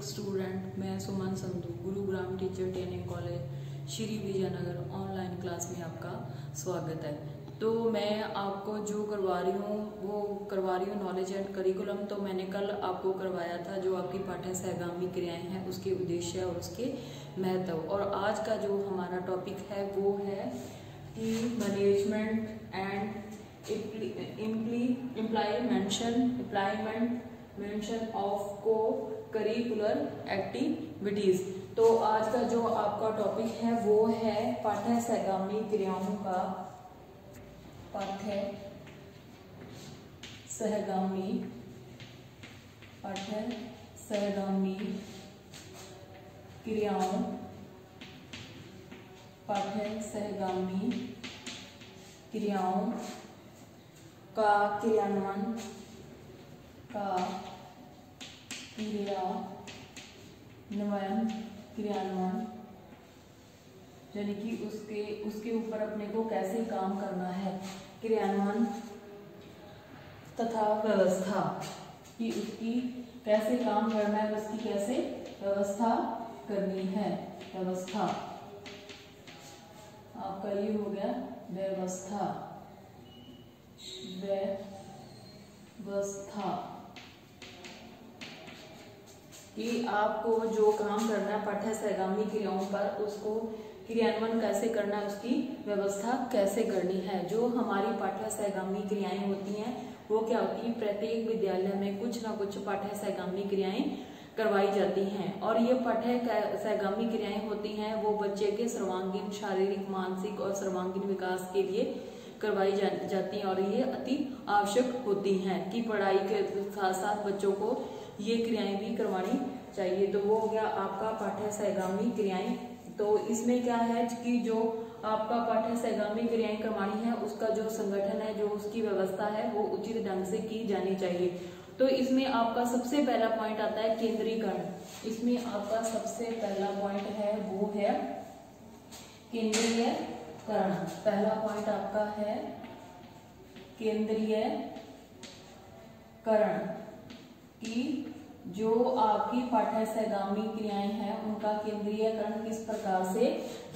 एक स्टूडेंट, मैं Suman Sandhu, Gurugram teacher training college Shri Vijaynagar online class में आपका स्वागत है। तो मैं आपको जो करवा रही हूँ वो करवा रही हूँ नॉलेज एंड करिकुलम। तो मैंने कल आपको करवाया था जो आपकी पाठ्य सहगामी क्रियाएं हैं उसके उद्देश्य और उसके महत्व। और आज का जो हमारा टॉपिक है वो है कि मैनेजमेंट एंड इम्प्लीमेंशन ऑफ को करिकुलर एक्टिविटीज। तो आज का जो आपका टॉपिक है वो है पाठ्य सहगामी क्रियाओं का पाठ्य सहगामी क्रियाओं का क्रियान्वयन यानी कि उसके ऊपर अपने को कैसे काम करना है, क्रियान्वयन तथा व्यवस्था कि उसकी कैसे काम करना है, उसकी कैसे व्यवस्था करनी है। व्यवस्था आपका ये हो गया व्यवस्था कि आपको जो काम करना है पाठ्य सहगामी क्रियाओं पर उसको क्रियान्वयन कैसे करना है, उसकी व्यवस्था कैसे करनी है। जो हमारी पाठ्य सहगामी क्रियाएं होती हैं वो क्या होती है, प्रत्येक विद्यालय में कुछ ना कुछ पाठ्य सहगामी क्रियाएं करवाई जाती हैं। और ये पाठ्य सहगामी क्रियाएं होती हैं वो बच्चे के सर्वांगीण शारीरिक, मानसिक और सर्वांगीण विकास के लिए करवाई जाती हैं। और ये अति आवश्यक होती हैं कि पढ़ाई के साथ साथ बच्चों को ये क्रियाएं भी करवानी चाहिए। तो वो हो गया आपका पाठ्य सहगामी क्रियाएं। तो इसमें क्या है कि जो आपका पाठ्य सहगामी क्रियाएं करवानी है उसका जो संगठन है, जो उसकी व्यवस्था है वो उचित ढंग से की जानी चाहिए। तो इसमें आपका सबसे पहला पॉइंट आता है केंद्रीकरण। इसमें आपका सबसे पहला पॉइंट है वो है केंद्रीयकरण। पहला पॉइंट आपका है केंद्रीयकरण की जो आपकी पाठ्य सहगामी क्रियाएं हैं उनका केंद्रीयकरण किस प्रकार से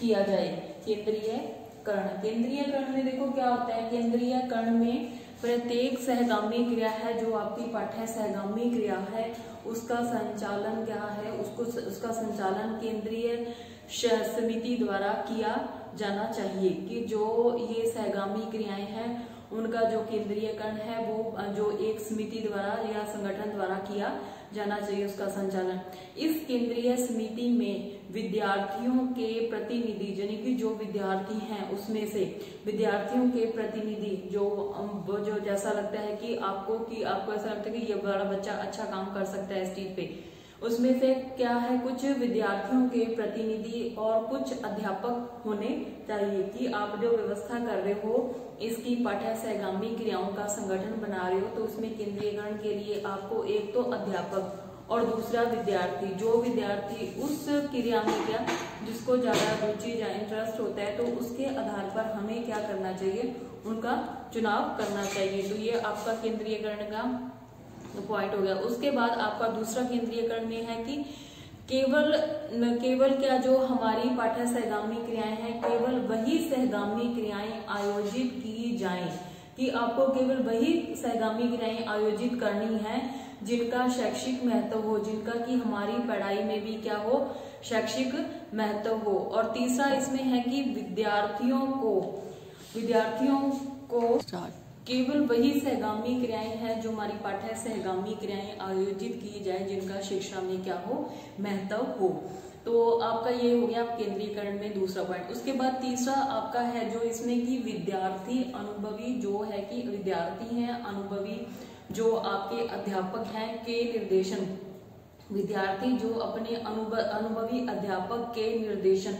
किया जाए। केंद्रीयकरण में देखो क्या होता है, केंद्रीयकरण में प्रत्येक सहगामी क्रिया है जो आपकी पाठ्य सहगामी क्रिया है उसका संचालन क्या है, उसका संचालन केंद्रीय समिति द्वारा किया जाना चाहिए। कि जो ये सहगामी क्रियाएं हैं उनका जो केंद्रीयकरण है वो जो एक समिति द्वारा या संगठन द्वारा किया जाना चाहिए उसका संचालन। इस केंद्रीय समिति में विद्यार्थियों के प्रतिनिधि यानी कि जो विद्यार्थी हैं उसमें से विद्यार्थियों के प्रतिनिधि जो जैसा लगता है कि आपको ऐसा लगता है कि ये बड़ा बच्चा अच्छा काम कर सकता है स्टेज पे, उसमें से क्या है कुछ विद्यार्थियों के प्रतिनिधि और कुछ अध्यापक होने चाहिए। कि आप जो व्यवस्था कर रहे हो इसकी पाठ्य सहगामी क्रियाओं का संगठन बना रहे हो तो उसमें केंद्रीयकरण के लिए आपको एक तो अध्यापक और दूसरा विद्यार्थी, जो विद्यार्थी उस क्रिया में क्या जिसको ज्यादा रुचि या इंटरेस्ट होता है तो उसके आधार पर हमें क्या करना चाहिए, उनका चुनाव करना चाहिए। तो ये आपका केंद्रीयकरण का पॉइंट हो गया। उसके बाद आपका दूसरा केंद्रीयकरण में है कि केवल क्या जो हमारी पाठ्य सहगामी क्रियाएं हैं केवल वही सहगामी क्रियाएं आयोजित की जाएं। कि आपको केवल वही सहगामी क्रियाएं आयोजित करनी है जिनका शैक्षिक महत्व हो, जिनका कि हमारी पढ़ाई में भी क्या हो, शैक्षिक महत्व हो। और तीसरा इसमें है कि विद्यार्थियों को केवल वही सहगामी क्रियाएं हैं जो हमारी पाठ्य सहगामी क्रियाएं आयोजित की जाए जिनका शिक्षा में क्या हो, महत्व हो। तो आपका ये हो गया केंद्रीकरण में दूसरा पॉइंट। उसके बाद तीसरा आपका है जो इसमें कि विद्यार्थी अनुभवी जो है कि विद्यार्थी हैं अनुभवी जो आपके अध्यापक हैं के निर्देशन, विद्यार्थी जो अपने अनुभवी अध्यापक के निर्देशन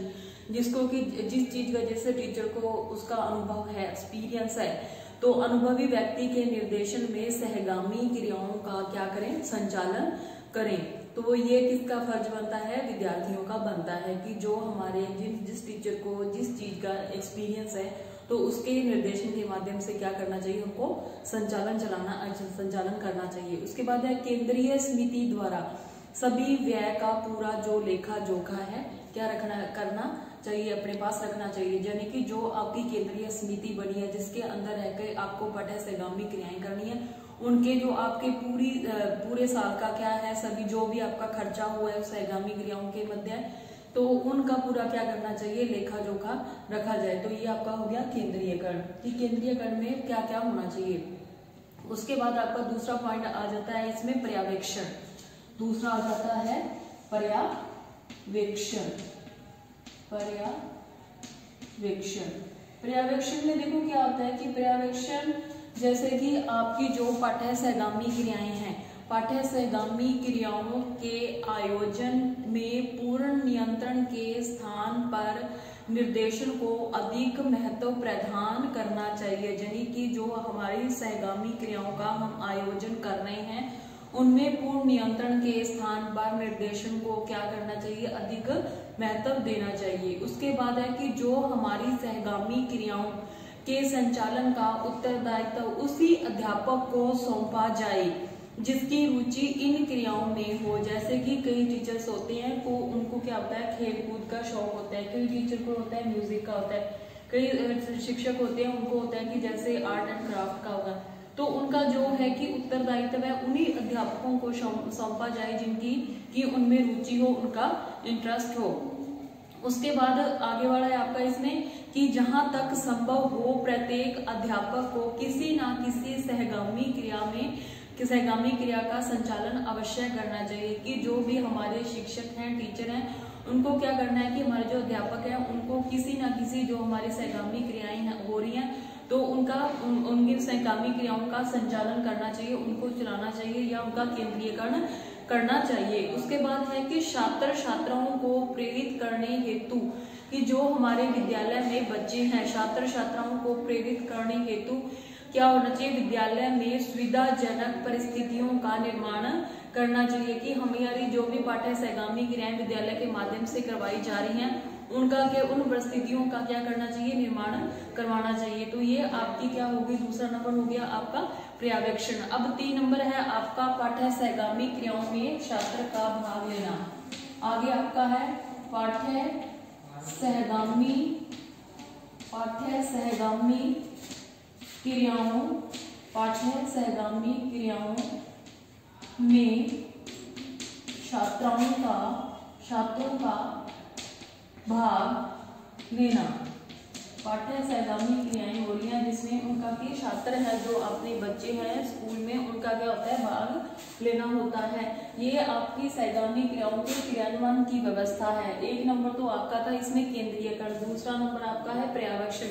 जिसको कि जिस चीज का जैसे टीचर को उसका अनुभव है, एक्सपीरियंस है, तो अनुभवी व्यक्ति के निर्देशन में सहगामी क्रियाओं का क्या करें, संचालन करें। तो ये किसका फर्ज बनता है, विद्यार्थियों का बनता है कि जो हमारे जिस टीचर को जिस चीज का एक्सपीरियंस है तो उसके निर्देशन के माध्यम से क्या करना चाहिए, उनको संचालन करना चाहिए। उसके बाद है केंद्रीय समिति द्वारा सभी व्यय का पूरा जो लेखा जोखा है क्या करना चाहिए, अपने पास रखना चाहिए। यानी कि जो आपकी केंद्रीय समिति बनी है जिसके अंदर रहकर आपको पाठ्य सहगामी क्रियाएं करनी है, उनके जो आपके पूरे साल का क्या है, सभी जो भी आपका खर्चा हुआ है सहगामी क्रियाओं के मध्य, तो उनका पूरा क्या करना चाहिए, लेखा जोखा रखा जाए। तो ये आपका हो गया केंद्रीयकरण कि केंद्रीयकरण में क्या क्या होना चाहिए। उसके बाद आपका दूसरा पॉइंट आ जाता है इसमें पर्यवेक्षण। दूसरा आ जाता है पर्यवेक्षण। पर्यवेक्षण में देखो क्या होता है कि पर्यवेक्षण जैसे कि आपकी जो पाठ्य सहगामी क्रियाएं हैं, पाठ्य सहगामी क्रियाओं के आयोजन में पूर्ण नियंत्रण के स्थान पर निर्देशन को अधिक महत्व प्रदान करना चाहिए। यानी कि जो हमारी सहगामी क्रियाओं का हम आयोजन कर रहे हैं उनमें पूर्ण नियंत्रण के स्थान पर निर्देशन को क्या करना चाहिए, अधिक महत्व देना चाहिए। उसके बाद है कि जो हमारी सहगामी क्रियाओं के संचालन का उत्तरदायित्व उसी अध्यापक को सौंपा जाए जिसकी रुचि इन क्रियाओं में हो। जैसे कि कई टीचर्स होते हैं को उनको क्या होता है, खेल कूद का शौक होता है, कई टीचर को होता है म्यूजिक का होता है, कई शिक्षक होते हैं उनको होता है कि जैसे आर्ट एंड क्राफ्ट का होगा, तो उनका जो है कि उत्तरदायित्व है उन्हीं अध्यापकों को सौंपा जाए जिनकी कि उनमें रुचि हो, उनका इंटरेस्ट हो। उसके बाद आगे वाला है आपका इसमें कि जहां तक संभव हो प्रत्येक अध्यापक को किसी ना किसी सहगामी क्रिया का संचालन अवश्य करना चाहिए। कि जो भी हमारे शिक्षक हैं, टीचर हैं, उनको क्या करना है कि हमारे जो अध्यापक हैं उनको किसी ना किसी जो हमारी सहगामी क्रियाएं हो रही हैं तो उनकी सहगामी क्रियाओं का संचालन करना चाहिए, उनको चलाना चाहिए या उनका केंद्रीयकरण करना चाहिए। उसके बाद है कि छात्र छात्राओं को प्रेरित करने हेतु कि जो हमारे विद्यालय में बच्चे हैं, छात्र छात्राओं को प्रेरित करने हेतु क्या होना चाहिए, विद्यालय में सुविधाजनक परिस्थितियों का निर्माण करना चाहिए। कि हमारी जो भी पाठ्य सहगामी क्रियाएं विद्यालय के माध्यम से करवाई जा रही हैं उनका क्या उन परिस्थितियों का क्या करना चाहिए, निर्माण करवाना चाहिए। तो ये आपकी क्या होगी, दूसरा नंबर हो गया आपका पर्यवेक्षण। अब 3 नंबर है आपका पाठ्य सहगामी क्रियाओं में छात्र का भाग लेना। आगे आपका है पाठ्य सहगामी क्रियाओं में छात्रों का भाग लेना। पाठ्य सहगामी क्रियाएं हो रही हैं जिसमें उनका की छात्र है, जो अपने बच्चे हैं स्कूल में, उनका क्या होता है, भाग लेना होता है। ये आपकी सहगामी क्रियाओं के क्रियान्वयन की व्यवस्था है। 1 नंबर तो आपका था इसमें केंद्रीयकरण, दूसरा नंबर आपका है पर्यवेक्षण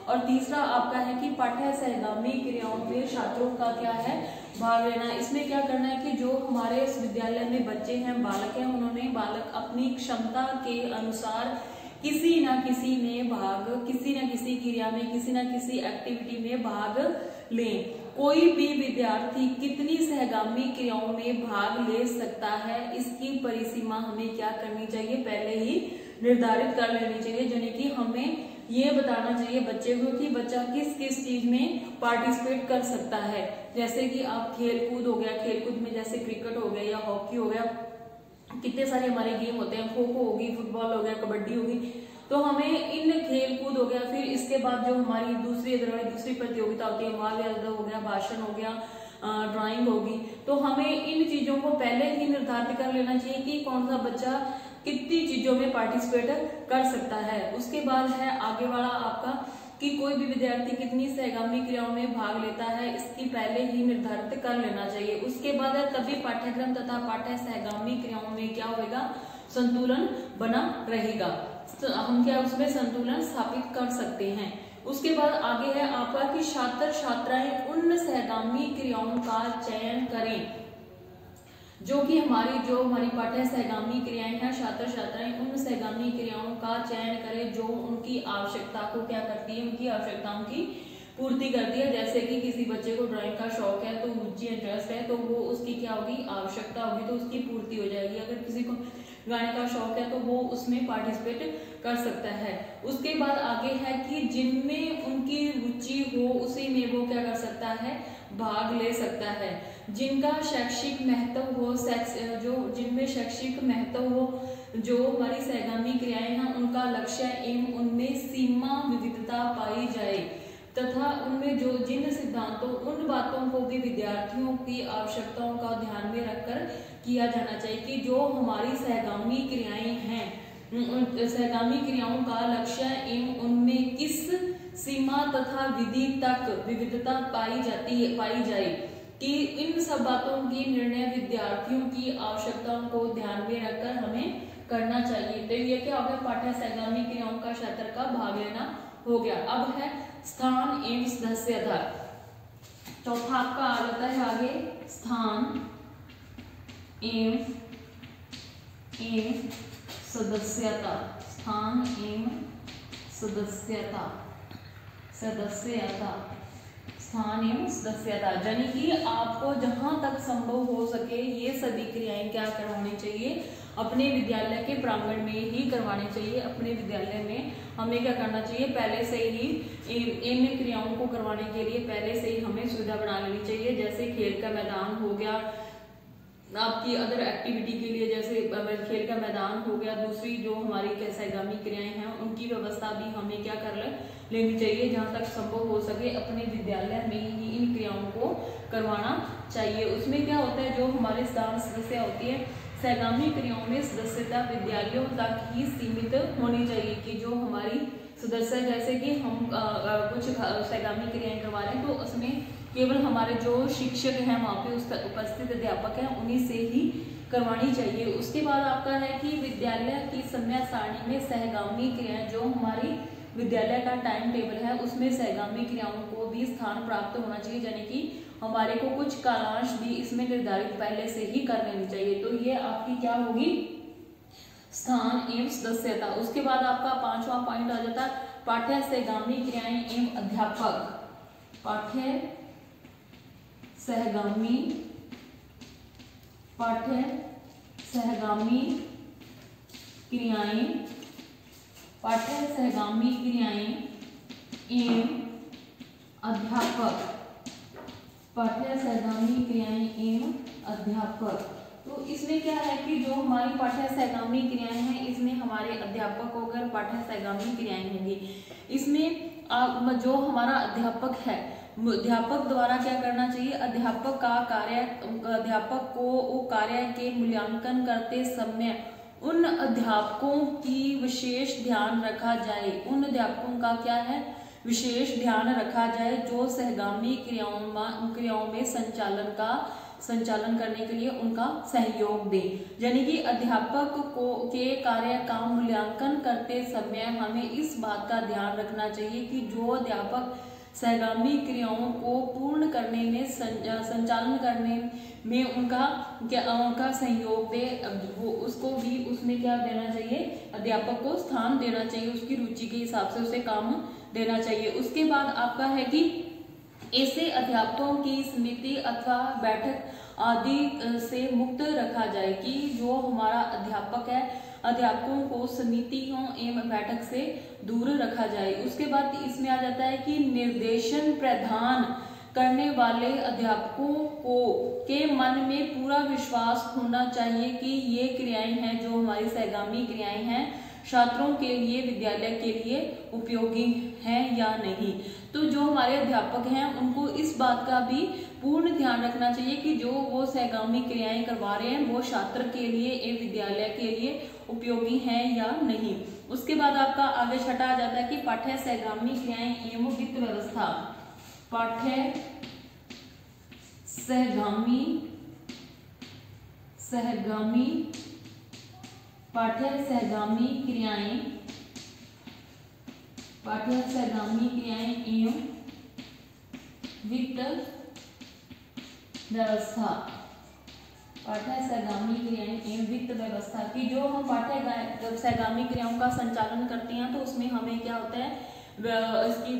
और तीसरा आपका है कि पाठ्य सहगामी क्रियाओं में छात्रों का क्या है, भाग लेना। इसमें क्या करना है कि जो हमारे विद्यालय में बच्चे हैं, बालक हैं, उन्होंने बालक अपनी क्षमता के अनुसार किसी न किसी क्रिया में, किसी न किसी एक्टिविटी में भाग लें। कोई भी विद्यार्थी कितनी सहगामी क्रियाओं में भाग ले सकता है इसकी परिसीमा हमें क्या करनी चाहिए, पहले ही निर्धारित कर लेनी चाहिए। यानी कि हमें ये बताना चाहिए बच्चे को कि बच्चा किस किस चीज में पार्टिसिपेट कर सकता है। जैसे कि आप खेल कूद हो गया, खेल कूद में जैसे क्रिकेट हो गया या हॉकी हो गया, कितने सारे हमारे गेम होते हैं, खो खो होगी, फुटबॉल हो गया, कबड्डी होगी, तो हमें इन खेल कूद हो गया, फिर इसके बाद जो हमारी दूसरी प्रतियोगिता होती है, वाद हो गया, भाषण हो गया, ड्राइंग होगी, तो हमें इन चीजों को पहले ही निर्धारित कर लेना चाहिए कि कौन सा बच्चा कितनी चीजों में पार्टिसिपेट कर सकता है। उसके बाद है आगे वाला आपका कि कोई भी विद्यार्थी कितनी सहगामी क्रियाओं में भाग लेता है इसकी पहले ही निर्धारित कर लेना चाहिए। उसके बाद है तभी पाठ्यक्रम तथा पाठ्य सहगामी क्रियाओं में क्या होगा, संतुलन बना रहेगा, तो हम क्या उसमें संतुलन स्थापित कर सकते हैं। उसके बाद आगे है आपका कि छात्र छात्राएं उन सहगामी क्रियाओं का चयन करें जो हमारी पाठ्य सहगामी क्रियाएं हैं, छात्र छात्राएं उन सहगामी क्रियाओं का चयन करें जो उनकी आवश्यकता को क्या करती है, उनकी आवश्यकताओं की पूर्ति करती है। जैसे कि किसी बच्चे को ड्राइंग का शौक है, तो रुचि इंटरेस्ट है, तो वो उसकी क्या होगी, आवश्यकता होगी, तो उसकी पूर्ति हो जाएगी। अगर किसी को गाने का शौक है तो वो उसमें पार्टिसिपेट कर सकता है। उसके बाद आगे है कि जिनमें उनकी रुचि हो उसी में वो क्या कर सकता है, भाग ले सकता है। जिनका शैक्षिक महत्व हो, जिनमें शैक्षिक महत्व हो, जो हमारी सहगामी क्रियाएं हैं उनका लक्ष्य एवं उनमें सीमा विविधता पाई जाए तथा उनमें जो जिन सिद्धांतों उन बातों को भी विद्यार्थियों की आवश्यकताओं का ध्यान में रखकर किया जाना चाहिए कि जो हमारी सहगामी क्रियाएं हैं, सहगामी क्रियाओं का लक्ष्य एवं उनमें किस सीमा तथा विधि तक विविधता पाई जाए कि इन सब बातों की निर्णय विद्यार्थियों की आवश्यकताओं को ध्यान में रखकर हमें करना चाहिए। तो ये क्या हो गया, पाठ्य सहगामी क्रियाओं का क्षेत्र का भाग लेना हो गया। अब है स्थान एवं सदस्यता। चौथा आपका आ जाता है आगे स्थान एवं सदस्यता। स्थान एवं सदस्यता, स्थान एवं सदस्यता, यानी कि आपको जहां तक संभव हो सके ये सभी क्रियाएं क्या करवानी चाहिए, अपने विद्यालय के प्रांगण में ही करवानी चाहिए। अपने विद्यालय में हमें क्या करना चाहिए, पहले से ही इन क्रियाओं को करवाने के लिए पहले से ही हमें सुविधा बना लेनी चाहिए। जैसे खेल का मैदान हो गया, आपकी अदर एक्टिविटी के लिए जैसे खेल का मैदान हो गया, दूसरी जो हमारी सहगामी क्रियाएं हैं उनकी व्यवस्था भी हमें क्या कर लेनी चाहिए। जहाँ तक संभव हो सके अपने विद्यालय में ही इन क्रियाओं को करवाना चाहिए। उसमें क्या होता है, जो हमारे स्थान सदस्य होती है, सहगामी क्रियाओं में सदस्यता विद्यालयों तक ही सीमित होनी चाहिए कि जो हमारी सदस्य, जैसे कि हम कुछ सहगामी क्रियाएं करवा रहे हैं तो उसमें केवल हमारे जो शिक्षक हैं वहाँ पे उपस्थित अध्यापक हैं उन्हीं से ही करवानी चाहिए। उसके बाद आपका है कि विद्यालय की समय सारणी में सहगामी क्रियाएं, जो हमारी विद्यालय का टाइम टेबल है उसमें सहगामी क्रियाओं को भी स्थान प्राप्त होना चाहिए, यानी कि हमारे को कुछ कालांश भी इसमें निर्धारित पहले से ही कर लेनी चाहिए। तो ये आपकी क्या होगी, स्थान एवं सदस्यता। उसके बाद आपका पांचवा पॉइंट आ जाता है पाठ्य सहगामी क्रियाएं एवं अध्यापक। पाठ्य सहगामी क्रियाएं, पाठ्य सहगामी क्रियाएं एवं अध्यापक, पाठ्य सहगामी क्रियाएं एवं अध्यापक। तो इसमें क्या है कि जो हमारी पाठ्य सहगामी क्रियाएं हैं इसमें हमारे अध्यापक होकर पाठ्य सहगामी क्रियाएं होंगी। इसमें जो हमारा अध्यापक है, अध्यापक द्वारा क्या करना चाहिए, अध्यापक का कार्य, अध्यापक को वो कार्य के मूल्यांकन करते समय उन अध्यापकों की विशेष ध्यान रखा जाए, उन अध्यापकों का क्या है, विशेष ध्यान रखा जाए जो सहगामी क्रियाओं में संचालन करने के लिए उनका सहयोग दे। यानी कि अध्यापक के कार्य का मूल्यांकन करते समय हमें इस बात का ध्यान रखना चाहिए कि जो अध्यापक सहगामी क्रियाओं को पूर्ण करने में संचालन करने में उनका सहयोग दे, वो उसको भी उसमें क्या देना चाहिए, अध्यापक को स्थान देना चाहिए, उसकी रुचि के हिसाब से उसे काम देना चाहिए। उसके बाद आपका है कि ऐसे अध्यापकों की समिति अथवा बैठक आदि से मुक्त रखा जाए कि जो हमारा अध्यापक है अध्यापकों को समितियों एवं बैठक से दूर रखा जाए। उसके बाद इसमें आ जाता है कि निर्देशन प्रदान करने वाले अध्यापकों के मन में पूरा विश्वास होना चाहिए कि ये क्रियाएं हैं जो हमारी सहगामी क्रियाएं हैं छात्रों के लिए, विद्यालय के लिए उपयोगी हैं या नहीं। तो जो हमारे अध्यापक हैं उनको इस बात का भी पूर्ण ध्यान रखना चाहिए कि जो वो सहगामी क्रियाएं करवा रहे हैं वो छात्र के लिए एवं विद्यालय के लिए उपयोगी हैं या नहीं। उसके बाद आपका आगे छठा आ जाता है कि पाठ्य सहगामी क्रियाएं एवं वित्त व्यवस्था। पाठ्य सहगामी क्रियाएं एवं वित्त व्यवस्था। पाठ्य सहगामी क्रियाएं एवं वित्त व्यवस्था की जो हम पाठ्य सहगामी क्रियाओं का संचालन करते हैं तो उसमें हमें क्या होता है, इसकी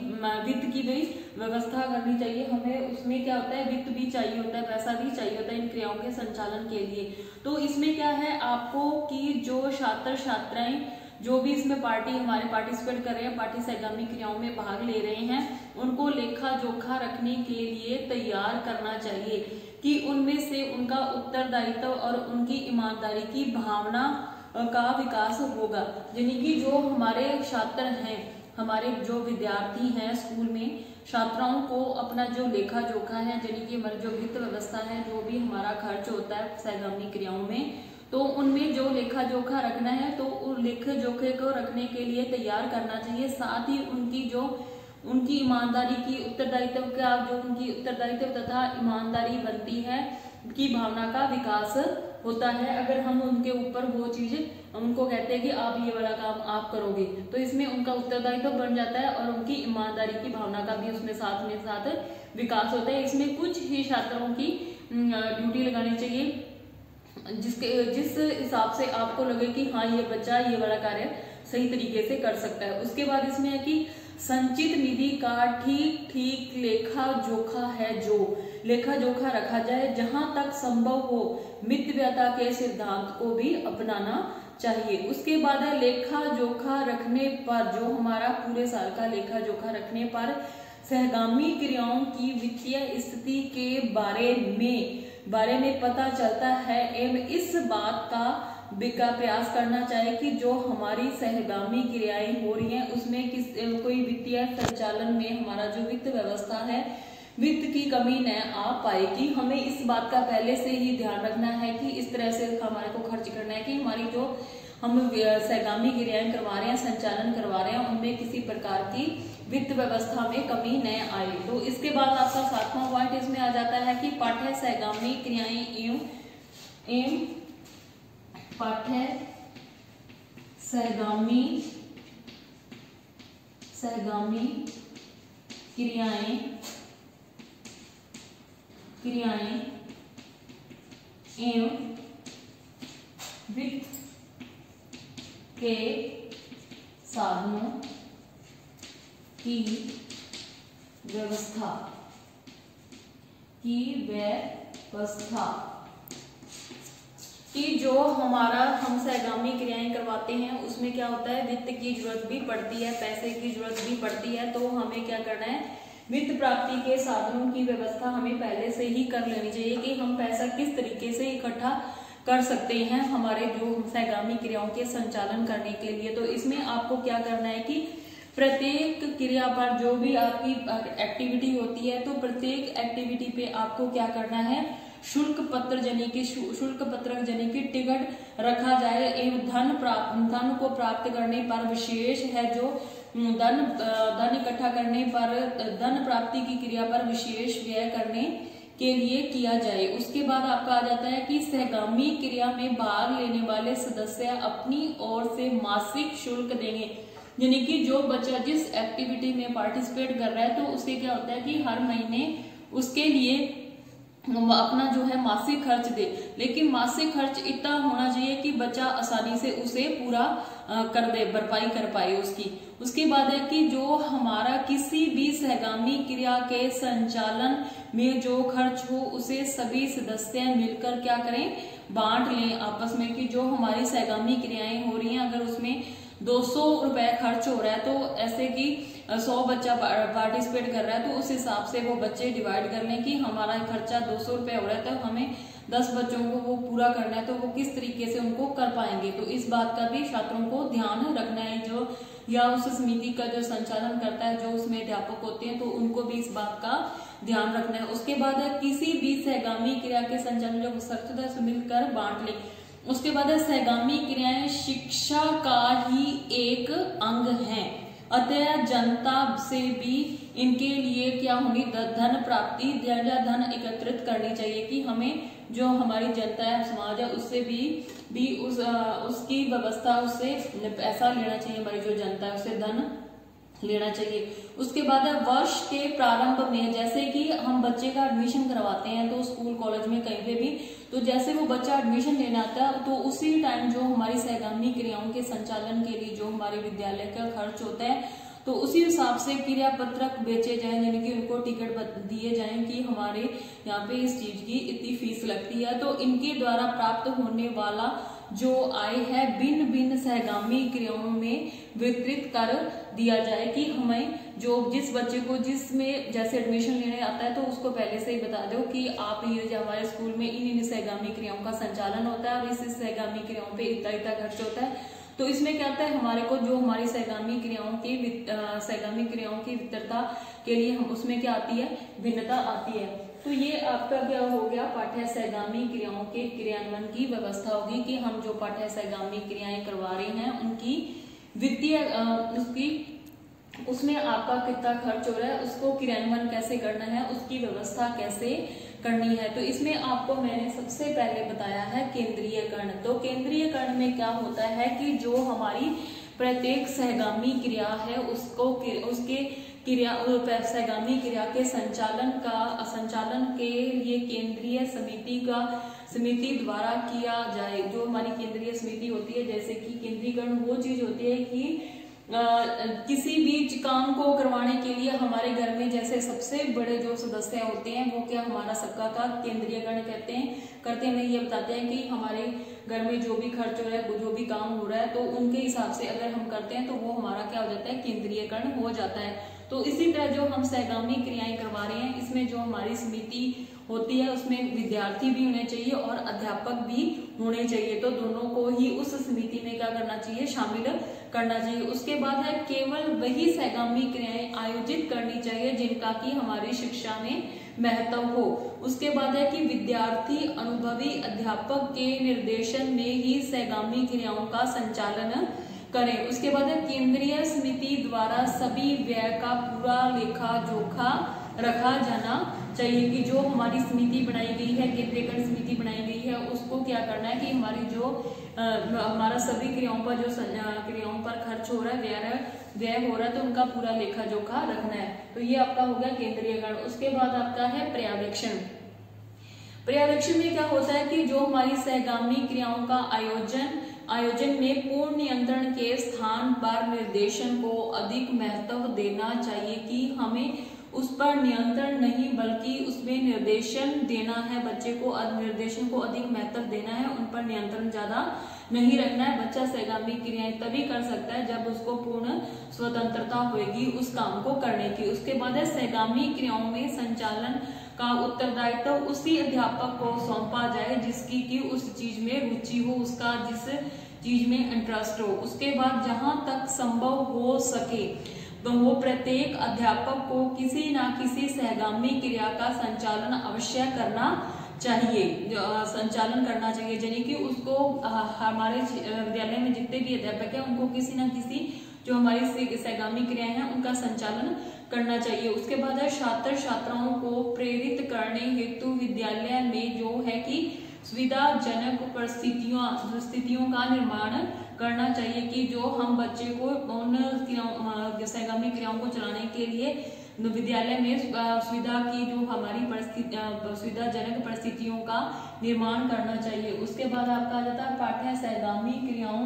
वित्त की भी व्यवस्था करनी चाहिए। हमें उसमें क्या होता है, वित्त भी चाहिए होता है, पैसा भी चाहिए होता है इन क्रियाओं के संचालन के लिए। तो इसमें क्या है आपको कि जो छात्र छात्राएं जो भी इसमें पार्टी हमारे पार्टिसिपेट कर रहे हैं, पार्टी सहगामी क्रियाओं में भाग ले रहे हैं, उनको लेखा जोखा रखने के लिए तैयार करना चाहिए कि उनमें से उनका उत्तरदायित्व और उनकी ईमानदारी की भावना का विकास होगा। यानी कि जो हमारे छात्र हैं, हमारे जो विद्यार्थी हैं स्कूल में, छात्राओं को अपना जो लेखा जोखा है, यानी कि हमारी जो वित्त व्यवस्था है, जो भी हमारा खर्च होता है सहगामी क्रियाओं में, तो उनमें जो लेखा जोखा रखना है तो उस लेखा जोखे को रखने के लिए तैयार करना चाहिए। साथ ही उनकी ईमानदारी की उत्तरदायित्व का जो उनकी उत्तरदायित्व तथा ईमानदारी बनती है की भावना का विकास होता है। अगर हम उनके ऊपर वो चीज उनको कहते हैं कि आप ये वाला काम आप करोगे, तो इसमें उनका उत्तरदायित्व बन जाता है और उनकी ईमानदारी की भावना का भी उसमें साथ में साथ विकास होता है। इसमें कुछ ही छात्रों की ड्यूटी लगानी चाहिए जिस हिसाब से आपको लगे कि हाँ ये बच्चा ये वाला कार्य सही तरीके से कर सकता है। उसके बाद इसमें है कि संचित निधि का ठीक लेखा जोखा है, जो लेखा जोखा रखा जाए, जहां तक संभव हो मितव्ययता के सिद्धांत को भी अपनाना चाहिए। उसके बाद है लेखा जोखा रखने पर, जो हमारा पूरे साल का लेखा जोखा रखने पर सहगामी क्रियाओं की वित्तीय स्थिति के बारे में पता चलता है एवं इस बात का प्रयास करना चाहिए कि जो हमारी सहगामी क्रियाएं हो रही हैं उसमें कोई वित्तीय संचालन में हमारा जो वित्त व्यवस्था है, वित्त की कमी न आ पाएगी। हमें इस बात का पहले से ही ध्यान रखना है कि इस तरह से हमारे को खर्च करना है कि हमारी जो हम सहगामी क्रियाएं करवा रहे हैं, संचालन करवा रहे हैं, उनमें किसी प्रकार की वित्त व्यवस्था में कमी न आए। तो इसके बाद आपका 7वां पॉइंट इसमें आ जाता है कि पाठ्य सहगामी क्रियाएं एवं पाठ्य सहगामी क्रियाएं एवं वित्त के साधनों की व्यवस्था कि जो हमारा हम सहगामी क्रियाएं करवाते हैं उसमें क्या होता है, वित्त की जरूरत भी पड़ती है, पैसे की जरूरत भी पड़ती है। तो हमें क्या करना है, वित्त प्राप्ति के साधनों की व्यवस्था हमें पहले से ही कर लेनी चाहिए कि हम पैसा किस तरीके से इकट्ठा कर सकते हैं हमारे जो सहगामी क्रियाओं के संचालन करने के लिए। तो इसमें आपको क्या करना है कि प्रत्येक क्रिया पर जो भी आपकी एक्टिविटी होती है, तो प्रत्येक एक्टिविटी पे आपको क्या करना है, शुल्क पत्र जनी की टिकट रखा जाए एवं धन को प्राप्त करने पर विशेष है जो धन इकट्ठा करने पर धन प्राप्ति की क्रिया पर विशेष व्यय करने के लिए किया जाए। उसके बाद आपका आ जाता है कि सहगामी क्रिया में भाग लेने वाले सदस्य अपनी ओर से मासिक शुल्क देंगे। यानी कि जो बच्चा जिस एक्टिविटी में पार्टिसिपेट कर रहा है तो उससे क्या होता है कि हर महीने उसके लिए अपना जो है मासिक खर्च दे, लेकिन मासिक खर्च इतना होना चाहिए कि बच्चा आसानी से उसे पूरा कर दे, भरपाई कर पाए उसकी। उसके बाद है कि जो हमारा किसी भी सहगामी क्रिया के संचालन में जो खर्च हो उसे सभी सदस्य मिलकर क्या करें, बांट लें आपस में। कि जो हमारी सहगामी क्रियाएं हो रही हैं अगर उसमें 200 रुपए खर्च हो रहा है, तो ऐसे कि 100 बच्चा पार्टिसिपेट कर रहा है तो उस हिसाब से वो बच्चे डिवाइड कर लें कि हमारा खर्चा 200 रुपए हो रहा है तो हमें 10 बच्चों को वो पूरा करना है, तो वो किस तरीके से उनको कर पाएंगे। तो इस बात का भी छात्रों को ध्यान रखना है, जो या उस समिति का जो संचालन करता है, जो उसमें अध्यापक होते हैं, तो उनको भी इस बात का ध्यान रखना है। उसके बाद है किसी भी सहगामी क्रिया के संचालन जो सदस्य मिलकर बांट ले। उसके बाद है सहगामी क्रियाएं शिक्षा का ही एक अंग है, अतः जनता से भी इनके लिए क्या होनी, धन प्राप्ति या धन एकत्रित करनी चाहिए कि हमें जो हमारी जनता है, समाज है, उससे भी उसकी व्यवस्था, उससे पैसा लेना चाहिए। हमारी जो जनता है उससे धन लेना चाहिए। उसके बाद है वर्ष के प्रारंभ में, जैसे कि हम बच्चे का एडमिशन करवाते हैं तो स्कूल कॉलेज में कहीं पे भी, तो जैसे वो बच्चा एडमिशन लेने आता है तो उसी टाइम जो हमारी सहगामी क्रियाओं के संचालन के लिए जो हमारे विद्यालय का खर्च होता है तो उसी हिसाब से क्रिया पत्रक बेचे जाएं, यानी कि उनको टिकट दिए जाएं कि हमारे यहाँ पे इस चीज की इतनी फीस लगती है। तो इनके द्वारा प्राप्त होने वाला जो आय है भिन्न भिन्न सहगामी क्रियाओं में वितरित कर दिया जाए कि हमें जो जिस बच्चे को जिसमें जैसे एडमिशन लेने आता है तो उसको पहले से ही बता दो कि आप ये जो हमारे स्कूल में इन सहगामी क्रियाओं का संचालन होता है और इस सहगामी क्रियाओं पे इतना खर्च होता है। तो इसमें क्या होता है, हमारे को जो हमारी सहगामी क्रियाओं की वितरता के लिए हम उसमें क्या आती है, भिन्नता आती है। तो ये आपका क्या हो गया, पाठ्य सहगामी क्रियाओं के क्रियान्वयन की व्यवस्था होगी कि हम जो पाठ्य सहगामी क्रियाएं करवा रहे हैं उनकी वित्तीय उसमें आपका कितना खर्च हो रहा है, उसको क्रियान्वयन कैसे करना है, उसकी व्यवस्था कैसे करनी है। तो इसमें आपको मैंने सबसे पहले बताया है केंद्रीयकरण। तो केंद्रीयकरण में क्या होता है कि जो हमारी प्रत्येक सहगामी क्रिया है उसके सहगामी क्रिया के संचालन के लिए केंद्रीय समिति द्वारा किया जाए। जो हमारी केंद्रीय समिति होती है, जैसे कि केंद्रीयकरण वो चीज होती है कि किसी भी काम को करवाने के लिए हमारे घर में जैसे सबसे बड़े जो सदस्य होते हैं वो क्या हमारा सबका का केंद्रीयकरण करते हैं ये बताते हैं कि हमारे घर में जो भी खर्च हो रहा है, जो भी काम हो रहा है, तो उनके हिसाब से अगर हम करते हैं तो वो हमारा क्या हो जाता है, केंद्रीयकरण हो जाता है। तो इसी तरह जो हम सहगामी क्रियाएं करवा रहे हैं, इसमें जो हमारी समिति होती है उसमें विद्यार्थी भी होने चाहिए और अध्यापक भी होने चाहिए। तो दोनों को ही उस समिति में क्या करना चाहिए, शामिल करना चाहिए। उसके बाद है केवल वही सहगामी क्रियाएं आयोजित करनी चाहिए जिनका की हमारी शिक्षा में महत्व हो। उसके बाद है कि विद्यार्थी अनुभवी अध्यापक के निर्देशन में ही सहगामी क्रियाओं का संचालन करें। उसके बाद है केंद्रीय समिति द्वारा सभी व्यय का पूरा लेखा जोखा रखा जाना चाहिए कि जो हमारी समिति बनाई गई है, केंद्रीयकरण समिति बनाई गई है, उसको क्या करना है कि हमारी जो हमारा सभी क्रियाओं पर जो क्रियाओं पर खर्च हो रहा है, व्यय हो रहा है, तो उनका पूरा लेखा जोखा रखना है। तो ये आपका हो गया केंद्रीयकरण। उसके बाद आपका है पर्यवेक्षण। पर्यवेक्षण में क्या होता है कि जो हमारी सहगामी क्रियाओं का आयोजन में पूर्ण नियंत्रण के स्थान पर निर्देशन को अधिक महत्व देना चाहिए कि हमें उस पर नियंत्रण नहीं बल्कि उसमें निर्देशन देना है। बच्चे को निर्देशन को अधिक महत्व देना है, उन पर नियंत्रण ज्यादा नहीं रखना है। बच्चा सहगामी क्रियाएं तभी कर सकता है जब उसको पूर्ण स्वतंत्रता होगी उस काम को करने की। उसके बाद है सहगामी क्रियाओं में संचालन का उत्तरदायित्व उसी अध्यापक को सौंपा जाए जिसकी की उस चीज में रुचि हो, उसका जिस चीज में इंटरेस्ट हो। उसके बाद जहां तक संभव हो सके तो वो प्रत्येक अध्यापक को किसी ना किसी सहगामी क्रिया का संचालन अवश्य करना चाहिए, यानी कि उसको हमारे विद्यालय में जितने भी अध्यापक हैं उनको किसी ना किसी जो हमारी सहगामी क्रियाएं हैं उनका संचालन करना चाहिए। उसके बाद है छात्र छात्राओं को प्रेरित करने हेतु विद्यालय में जो है कि सुविधाजनक परिस्थितियों का निर्माण करना चाहिए कि जो हम बच्चे को उन सहगामी क्रियाओं को चलाने के लिए विद्यालय में सुविधा की जो हमारी सुविधाजनक परिस्थितियों का निर्माण करना चाहिए। उसके बाद आपका आ जाता है पाठ्य सहगामी क्रियाओं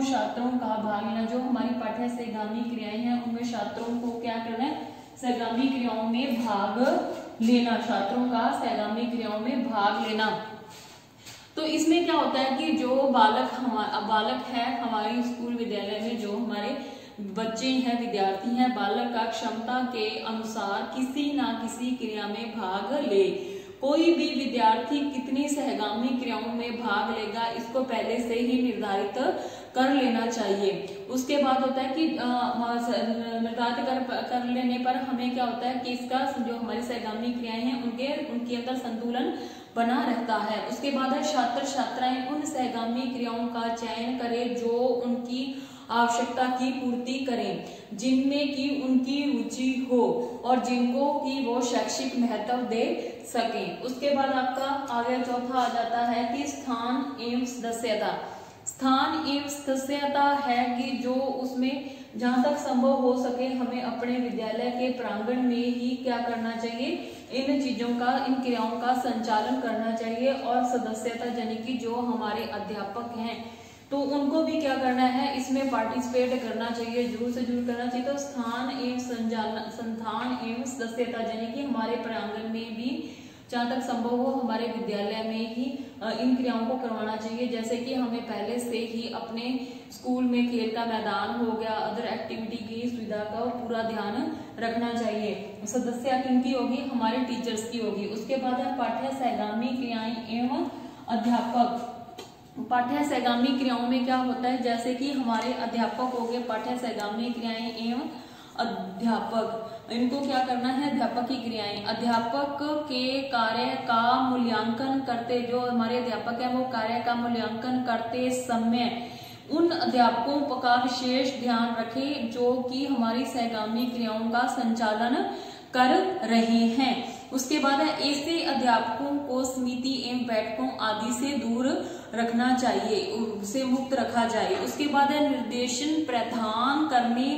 छात्रों का भाग लेना। जो हमारी पाठ्य सहगामी क्रियाएं हैं उनमें छात्रों को क्या करना है, सहगामी क्रियाओं में भाग लेना, छात्रों का सहगामी क्रियाओं में भाग लेना। तो इसमें क्या होता है कि जो बालक है हमारी स्कूल विद्यालय में जो हमारे बच्चे हैं, विद्यार्थी हैं, बालक का क्षमता के अनुसार किसी ना किसी क्रिया में भाग ले। कोई भी विद्यार्थी कितनी सहगामी क्रियाओं में भाग लेगा इसको पहले से ही निर्धारित कर लेना चाहिए। उसके बाद होता है कि निर्धारित कर लेने पर हमें क्या होता है कि इसका जो हमारी सहगामी क्रियाएं हैं उनके अंदर संतुलन बना रहता है। उसके बाद है छात्र छात्राएं उन सहगामी क्रियाओं का चयन करें जो उनकी आवश्यकता की पूर्ति करें, जिनमें की उनकी रुचि हो और जिनको की वो शैक्षिक महत्व दे सकें। उसके बाद आपका आगे चौथा आ जाता है कि स्थान एवं सदस्यता। स्थान एवं सदस्यता है कि जो उसमें जहां तक संभव हो सके हमें अपने विद्यालय के प्रांगण में ही क्या करना चाहिए, इन चीजों का, इन क्रियाओं का संचालन करना चाहिए। और सदस्यता यानी कि जो हमारे अध्यापक हैं तो उनको भी क्या करना है, इसमें पार्टिसिपेट करना चाहिए, जरूर से जरूर करना चाहिए। तो स्थान एवं सदस्यता यानी कि हमारे प्रांगण में भी जहाँ तक संभव हो हमारे विद्यालय में ही इन क्रियाओं को करवाना चाहिए। जैसे कि हमें पहले से ही अपने स्कूल में खेल का मैदान हो गया, अदर एक्टिविटी की सुविधा का पूरा ध्यान रखना चाहिए। सदस्य किनकी होगी, हमारे टीचर्स की होगी। उसके बाद है पाठ्य सहगामी क्रियाएं एवं अध्यापक। पाठ्य सहगामी क्रियाओं में क्या होता है, जैसे कि हमारे अध्यापक हो गए, पाठ्य सहगामी क्रियाएं एवं अध्यापक, इनको क्या करना है, अध्यापक की क्रियाएं। अध्यापक के कार्य का मूल्यांकन करते, जो हमारे अध्यापक है वो कार्य का मूल्यांकन करते समय उन अध्यापकों का विशेष ध्यान रखें जो कि हमारी सहगामी क्रियाओं का संचालन कर रहे हैं। उसके बाद है ऐसे अध्यापकों को समिति एवं बैठकों आदि से दूर रखना चाहिए, उससे मुक्त रखा जाए। उसके बाद है निर्देशन प्रदान करने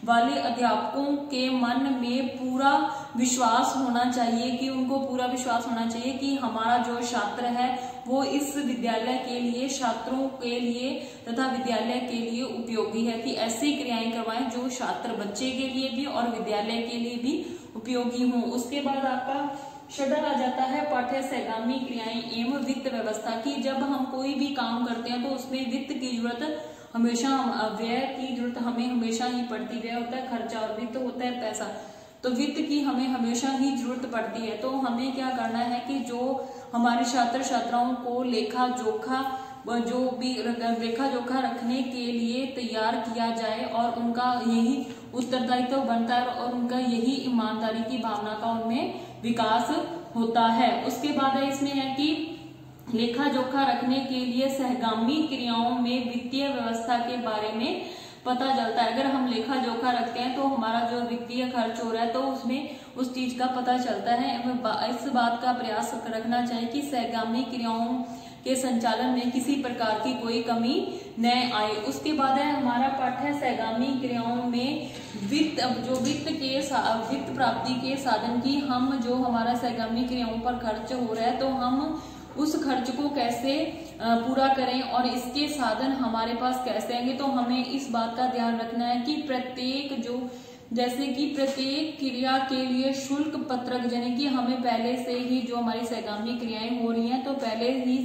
वाले अध्यापकों के मन में पूरा विश्वास होना चाहिए, कि उनको पूरा विश्वास होना चाहिए कि हमारा जो छात्र है वो इस विद्यालय के लिए, छात्रों के लिए तथा विद्यालय के लिए उपयोगी है, कि ऐसी क्रियाएं करवाएं जो छात्र बच्चे के लिए भी और विद्यालय के लिए भी उपयोगी हों। उसके बाद आपका शेड्यूल आ जाता है पाठ्य सहगामी क्रियाएं एवं वित्त व्यवस्था की। जब हम कोई भी काम करते हैं तो उसमें वित्त की जरूरत हमेशा, व्यय की जरूरत हमें हमेशा ही पड़ती है। व्यय होता है खर्चा और वित्त होता है पैसा, तो वित्त की हमें हमेशा ही जरूरत पड़ती है। तो हमें क्या करना है कि जो हमारे छात्र छात्राओं को लेखा जोखा, जो भी लेखा जोखा रखने के लिए तैयार किया जाए और उनका यही उत्तरदायित्व बनता है और उनका यही ईमानदारी की भावना का उनमें विकास होता है। उसके बाद इसमें है कि लेखा जोखा रखने के लिए सहगामी क्रियाओं में वित्तीय व्यवस्था के बारे में पता चलता है। अगर हम लेखा जोखा रखते हैं तो हमारा जो वित्तीय खर्च हो रहा है तो उसमें उस चीज का पता चलता है। इस बात का प्रयास रखना चाहिए कि सहगामी क्रियाओं के संचालन में किसी प्रकार की कोई कमी न आए। उसके बाद है हमारा पाठ्य सहगामी क्रियाओं में वित्त, जो वित्त प्राप्ति के साधन की, हम जो हमारा सहगामी क्रियाओं पर खर्च हो रहा है तो हम उस खर्च को कैसे पूरा करें और इसके साधन हमारे पास कैसे आएंगे। तो हमें इस बात का ध्यान रखना है कि जैसे कि प्रत्येक क्रिया के लिए शुल्क पत्रक, यानी कि हमें पहले से ही जो हमारी सहगामी क्रियाएं हो रही हैं तो पहले ही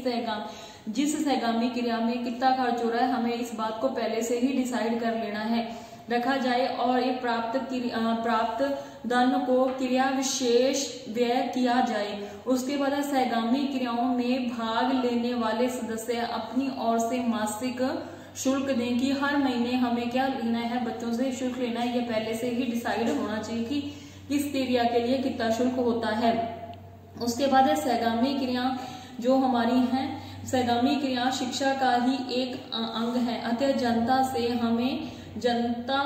जिस सहगामी क्रिया में कितना खर्च हो रहा है हमें इस बात को पहले से ही डिसाइड कर लेना है, रखा जाए और ये प्राप्त धन को क्रिया विशेष व्यय किया जाए। उसके बाद सहगामी क्रियाओं में भाग लेने वाले सदस्य अपनी ओर से मासिक शुल्क दें, कि हर महीने हमें क्या लेना है, बच्चों से शुल्क लेना है। ये पहले से ही डिसाइड होना चाहिए कि किस क्रिया के लिए कितना शुल्क होता है। उसके बाद है सहगामी क्रिया जो हमारी हैं, सहगामी क्रिया शिक्षा का ही एक अंग है, अतः जनता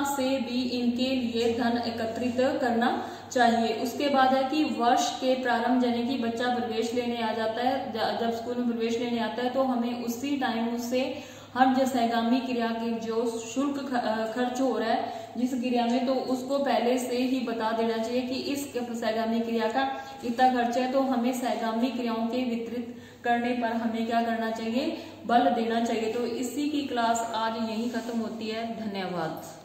से भी इनके लिए धन एकत्रित करना चाहिए। उसके बाद है कि वर्ष के प्रारंभ, यानी कि बच्चा प्रवेश लेने आ जाता है, जब स्कूल में प्रवेश लेने आता है तो हमें उसी टाइम उससे हर जो सहगामी क्रिया के जो शुल्क खर्च हो रहा है जिस क्रिया में, तो उसको पहले से ही बता देना चाहिए कि इस सहगामी क्रिया का इतना खर्च है। तो हमें सहगामी क्रियाओं के वितरित करने पर हमें क्या करना चाहिए, बल देना चाहिए। तो इसी की क्लास आज यहीं खत्म होती है। धन्यवाद।